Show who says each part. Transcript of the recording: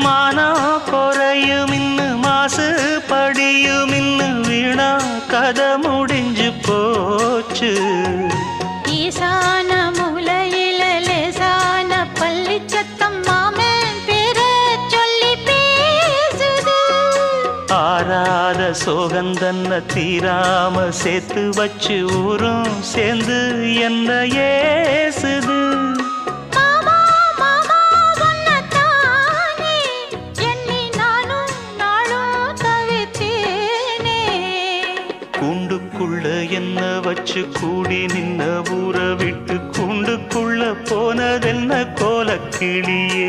Speaker 1: மானம் குறையும் இன்னு மாசு படியும் இன்னு வீணா கதை முடிஞ்சு போச்சு.
Speaker 2: ஈசான மூலையில லேசான பள்ளி சத்தம் மாமன் பேர சொல்லி பேசுது.
Speaker 1: ஆறாத சோகந்தன்ன தீராம சேர்த்து வச்சு ஊரும் சேர்ந்து என்ன ஏசுது. கூண்டுக்குள்ள என்ன வச்சு கூடி நின்ன ஊற விட்டு கூண்டுக்குள்ள போனதென்ன கோலக்கிளியே.